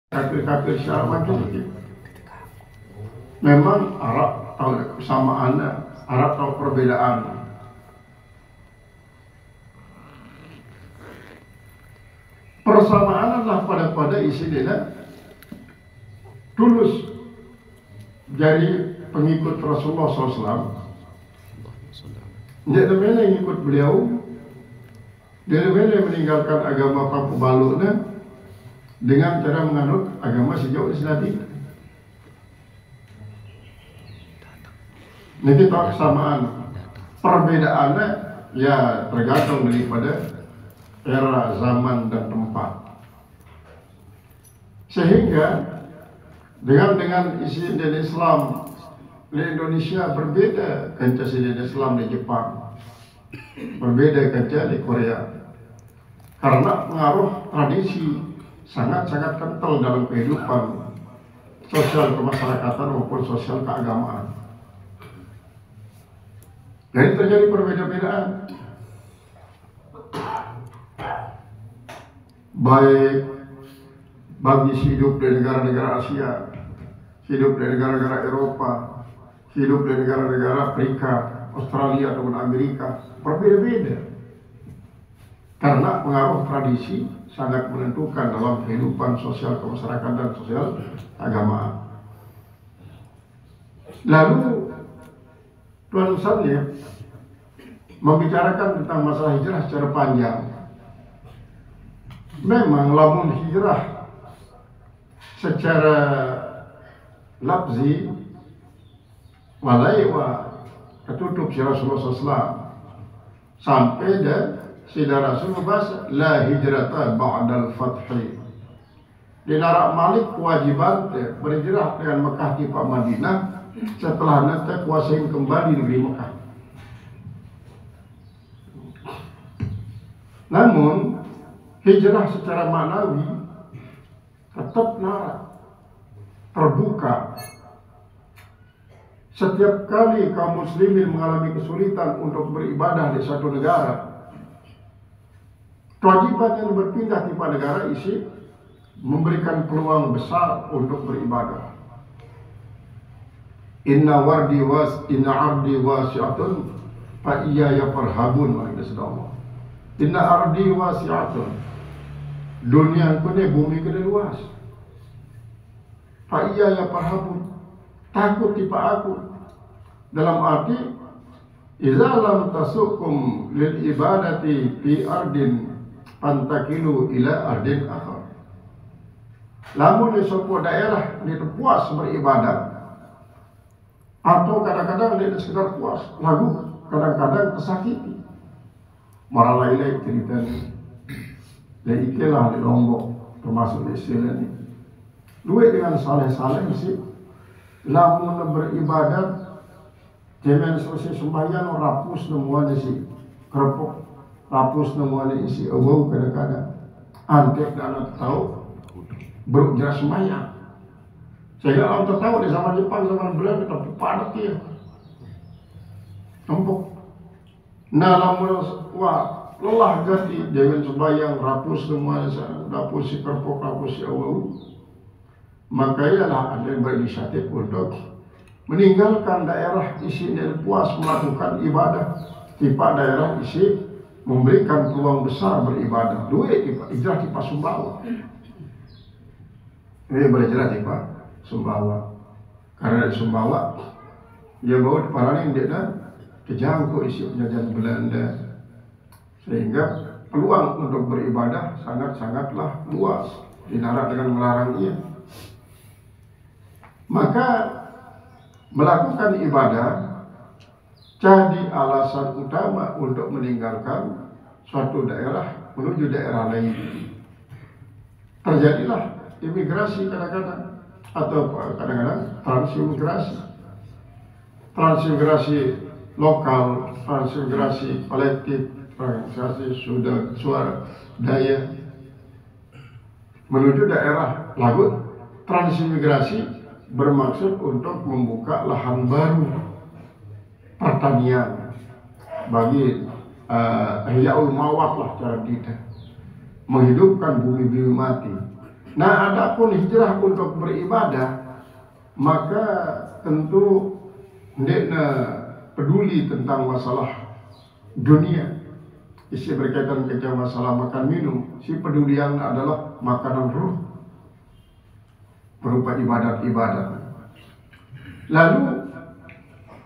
kafir-kafir secara makin. Memang Arab tahu kesamaannya, Arab tahu perbedaan. Persamaan adalah pada isi dia tulus jadi pengikut Rasulullah SAW. Dia mana yang ikut beliau, dia mana yang meninggalkan agama Papu Baluknya dengan cara menganut agama sejauh Islami. Ini kita kesamaan, perbedaannya ya tergantung daripada era, zaman dan tempat. Sehingga dengan isi dan Islam di Indonesia berbeda dengan isi dan Islam di Jepang, berbeda dengan di Korea, karena pengaruh tradisi sangat-sangat kental dalam kehidupan sosial kemasyarakatan maupun sosial keagamaan. Jadi terjadi perbedaan, baik bagi hidup di negara-negara Asia, hidup di negara-negara Eropa, hidup di negara-negara Afrika, Australia ataupun Amerika, berbeda-beda. Karena pengaruh tradisi sangat menentukan dalam kehidupan sosial kemasyarakatan dan sosial keagamaan. Lalu Tuan Musannif membicarakan tentang masalah hijrah secara panjang. Memang lamun hijrah secara lafzi walai wa ketutup si Rasulullah SAW sampai dan si Rasul membahas la hijrata ba'dal fathi. Di Narak Malik kewajiban berhijrah dengan Mekah di Madinah setelah nanti kuasain kembali negeri Mekah. Namun hijrah secara maknawi tetap terbuka. Setiap kali kaum muslimin mengalami kesulitan untuk beribadah di satu negara, kewajiban yang berpindah di negara isi memberikan peluang besar untuk beribadah. Inna ardi wasi'atun fa iyaya farhabun, maksudnya sedang. Inna ardi wasi'atun, dunia ku ni bumi kena luas. Fa iyaya farhabun, takut tipa aku. Dalam arti idza lam tasukum lil ibadati fi ardin pantakilu ila ardin akhar. Lamun di suatu daerah ni puas beribadah, atau kadang-kadang dia sekedar puas, lagu kadang-kadang tersakiti. Marah lain-lain cerita ni. Dan itulah di Lombok termasuk di sini. Duit dengan saleh-saleh mesti lamun beribadat, jangan selesai sembahyang rapus nemuan isi kerupuk, rapus nemuan isi awau kadang-kadang. Antek dan tahu berujah sembahyang. Sehingga orang tahu di zaman Jepang, zaman Belanda tapi padat dia. Tempuk. Nah, lamun wah lelah ganti jangan sembahyang rapus semua rapus si kerpok, rapus si awau. Maka ialah ada yang berinisiatif untuk meninggalkan daerah isi dan puas melakukan ibadah. Tipe daerah isi memberikan peluang besar beribadah. Duit hijrah tipe Sumbawa. Ini berhijrah tipe Sumbawa. Karena di Sumbawa dia bawa di Paranin dia dah kejangkau isi penjajahan Belanda, sehingga peluang untuk beribadah sangat-sangatlah luas. Dinarak dengan melarang ia. Maka melakukan ibadah jadi alasan utama untuk meninggalkan suatu daerah menuju daerah lain. Terjadilah imigrasi kadang-kadang, atau kadang-kadang transimigrasi lokal, transimigrasi kolektif, transimigrasi suara daya menuju daerah laut. Transimigrasi bermaksud untuk membuka lahan baru pertanian bagi ihyaul mawat lah cara kita, menghidupkan bumi-bumi mati. Nah, adapun hijrah untuk beribadah, maka tentu tidak peduli tentang masalah dunia. Isi berkaitan dengan masalah makan minum, si pedulian adalah makanan ruh berupa ibadat-ibadat. Lalu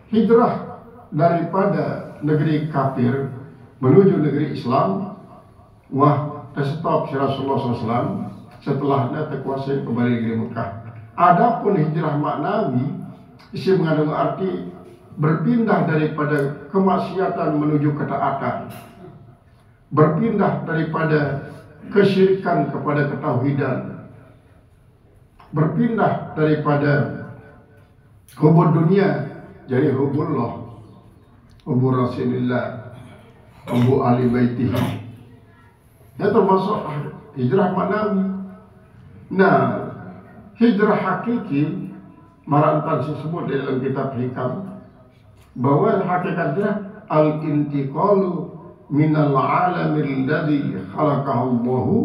hijrah daripada negeri kafir menuju negeri Islam, wah stop si Rasulullah SAW setelahnya terkuasai kembali negeri Mekah. Adapun hijrah maknawi, isi mengandung arti berpindah daripada kemaksiatan menuju ketaatan, berpindah daripada kesyirikan kepada ketauhidan, berpindah daripada hubud dunia jadi hubullah, hubur Rasulillah, hubur ahli baitihi. Ya, termasuk hijrah maknawi. Nah, hijrah hakiki Marantan disebut dalam kitab Hikam bahwa hakikatnya al-intiqalu minal alamil ladzi khalaqahu Allahu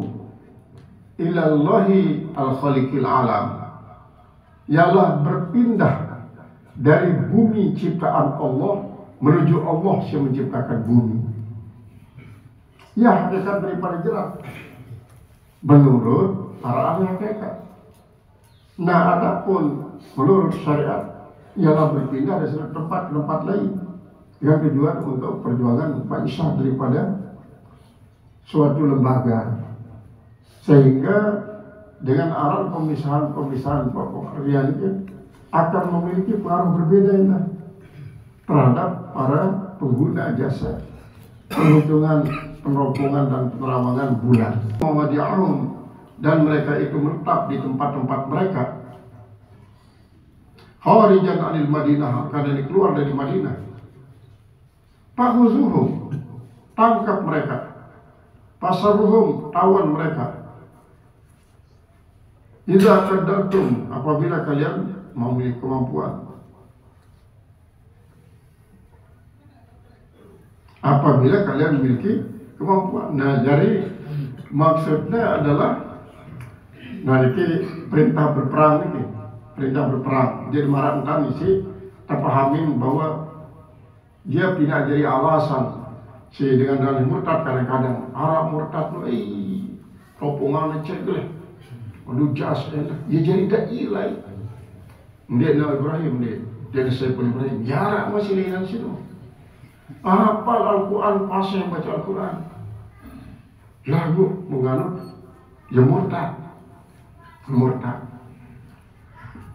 ila Allahi al-khaliqil alam. Ialah berpindah dari bumi ciptaan Allah menuju Allah yang menciptakan bumi. Ya, hakikat daripada hijrah menurut para ahli hakikat. Nah, adapun menurut syariat ialah berpindah dari satu tempat ke tempat lain dengan tujuan untuk perjuangan bangsa daripada suatu lembaga, sehingga dengan arah pemisahan pokok harian itu akan memiliki pengaruh berbeda terhadap para pengguna jasa penghitungan, pengeropokan dan penerawangan bulan. Dan mereka itu menetap di tempat-tempat mereka. Kharijan anil Madinah, karena keluar dari Madinah. Fakhuzuhum, tangkap mereka. Pasaruhum, tawan mereka. Idza qadartum, apabila kalian memiliki kemampuan. Apabila kalian memiliki kemampuan. Nah, jadi maksudnya adalah nanti perintah berperang ini, perintah berperang. Jadi Marantan isi terpahamin bahwa dia tidak jadi alasan si dengan dalih murtad. Kadang-kadang Arab murtad ropongan cek deh, aduh jas dia jadi tak ilai. Dia Nabi Ibrahim dia jadi Sayyidul Ibrahim. Jarak masih lihat situ. Hafal Al-Quran, pasal yang baca Al-Quran. Lagu menganut ya murtad.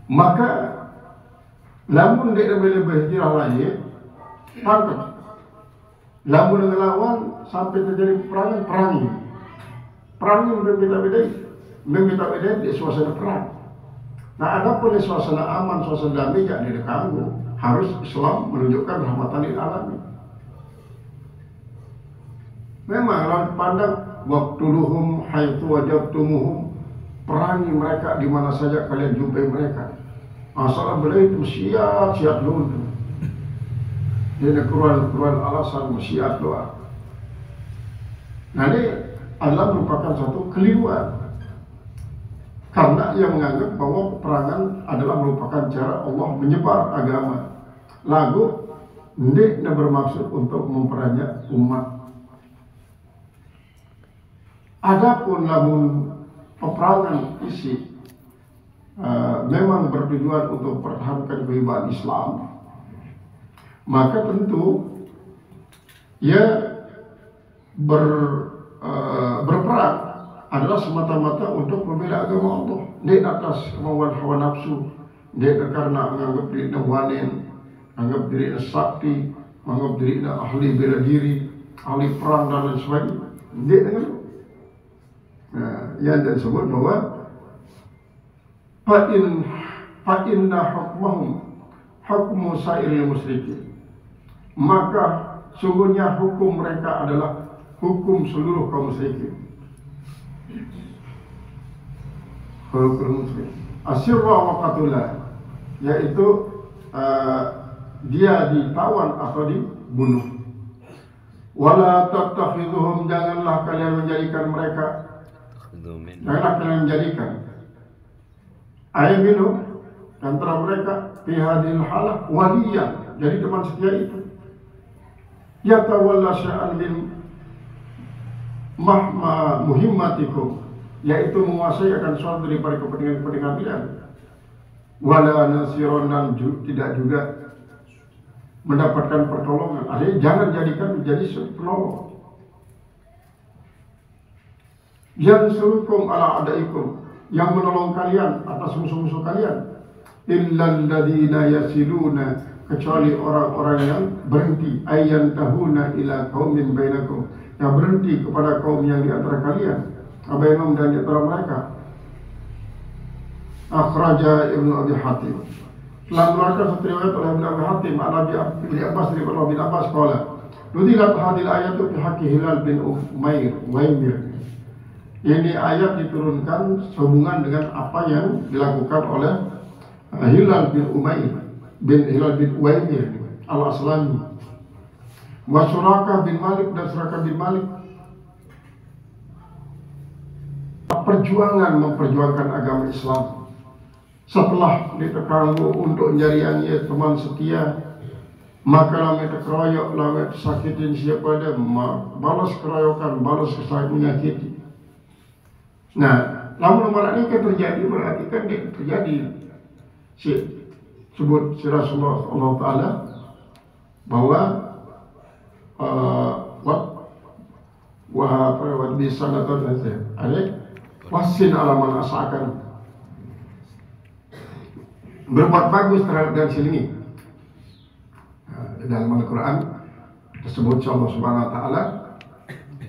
Maka lamun dia lebih hijrah lagi tangkap. Lamun ngelawan sampai terjadi peperangan, perangi membeda-bedai di suasana perang. Nah, adapun di suasana aman, suasana damai jangan diganggu. Harus Islam menunjukkan rahmatan lil alamin. Memang lawan pandang waqtuluhum haitsu wajadtumuhum, perangi mereka di mana saja kalian jumpai mereka. Asal beliau itu siap dulu. Dia keruan alasan siap doa. Nah, ini adalah merupakan satu keliruan. Karena ia menganggap bahwa peperangan adalah merupakan cara Allah menyebar agama. Lagu tidak bermaksud untuk memperbanyak umat. Adapun namun peperangan isi memang bertujuan untuk mempertahankan kewibawaan Islam, maka tentu ia berperang adalah semata-mata untuk membela agama Allah, tidak atas kemauan hawa nafsu, tidak karena menganggap dirinya wanin, menganggap dirinya sakti, menganggap dirinya ahli bela diri, ahli perang dan lain sebagainya. Tidak dengan yang disebut bahwa fa'inna hukmahum hukmu sairil musyrikin, maka sungguhnya hukum mereka adalah hukum seluruh kaum musyrikin. Asyirra wa qatula, yaitu dia ditawan atau dibunuh. Wala tattakhidhuhum, janganlah kalian menjadikan mereka Janganlah kalian menjadikan air minum antara mereka pihadil halah waliyan, jadi teman setia itu yatawalla sya'an min mahma muhimmatikum, yaitu menguasai akan suatu daripada kepentingan-kepentingan kalian, wala nasiron, dan tidak juga mendapatkan pertolongan. Artinya jangan jadikan menjadi penolong. Yansurukum ala adaikum, yang menolong kalian atas musuh-musuh kalian, illal ladina yasiluna, kecuali orang-orang yang berhenti, ayyan tahuna ila qaumin bainakum, yang berhenti kepada kaum yang di antara kalian, abainum, dan di antara mereka. Akhraja Ibnu Abi Hatim, telah mengeluarkan satu riwayat oleh Ibnu Abi Hatim, Nabi Ibnu Abbas dari Ibnu Abbas qala, nuzilat hadil ayatu fi haqqi Hilal bin Umayyah. Ini ayat diturunkan sehubungan dengan apa yang dilakukan oleh Hilal bin Umayyah al-Aslami, wa Surakah bin Malik, dan Surakah bin Malik. Memperjuangkan agama Islam setelah ditekangu untuk nyariannya teman setia, maka lama keroyok, lama sakitin siapa dia, balas keroyokan, balas kesakitan menyakiti. Nah, lama-lama ini kan terjadi, berarti kan terjadi sebut si Rasulullah Allah Ta'ala bahwa wa bisa nonton ada wasin alaman asakan, berbuat bagus terhadap dan selingi. Dalam Al-Quran tersebut Allah Subhanahu Wa Ta'ala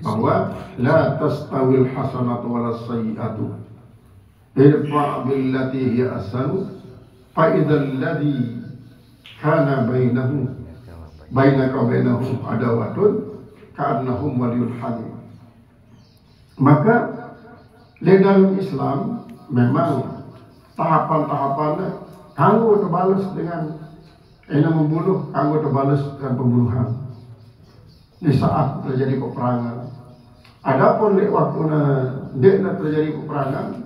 bahwa la tastawil hasanatu wala sayyi'atu idfa' billati hiya ahsanu fa idzal ladzi kana bainaka wa bainahum adawatun ka'annahum waliyyun hamim. Maka di dalam Islam memang tahapan-tahapannya kanggo terbalas dengan membunuh, kanggo terbalas dengan pembunuhan di saat terjadi peperangan. Adapun di waktu terjadi peperangan,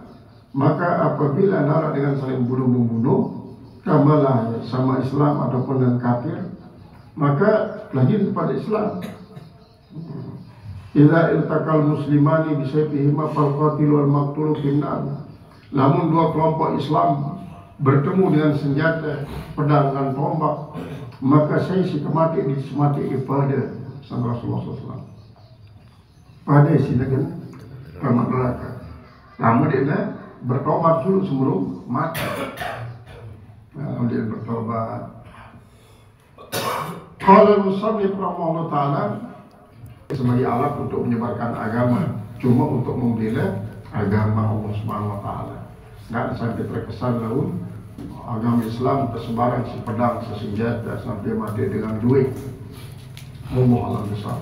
maka apabila nara dengan saling membunuh, kamalah sama Islam ataupun dengan kafir, maka lagi kepada Islam. Idza iltaqal muslimani bisayfihima fal qatil wal maqtul finnar. Namun dua kelompok Islam bertemu dengan senjata pedang dan tombak, maka saya si kemati pada sang Rasulullah SAW. Pada silakan rahmat neraka. Lama dia bertobat dulu sebelum mati. Nah, dia bertobat. Kalau musannif rahimahullah ta'ala sebagai alat untuk menyebarkan agama, cuma untuk membela agama Allah Subhanahu Wa Ta'ala. Nggak sampai terkesan lalu agama Islam tersebaran si pedang, sesenjata sampai mati dengan duit. Allah alam besar.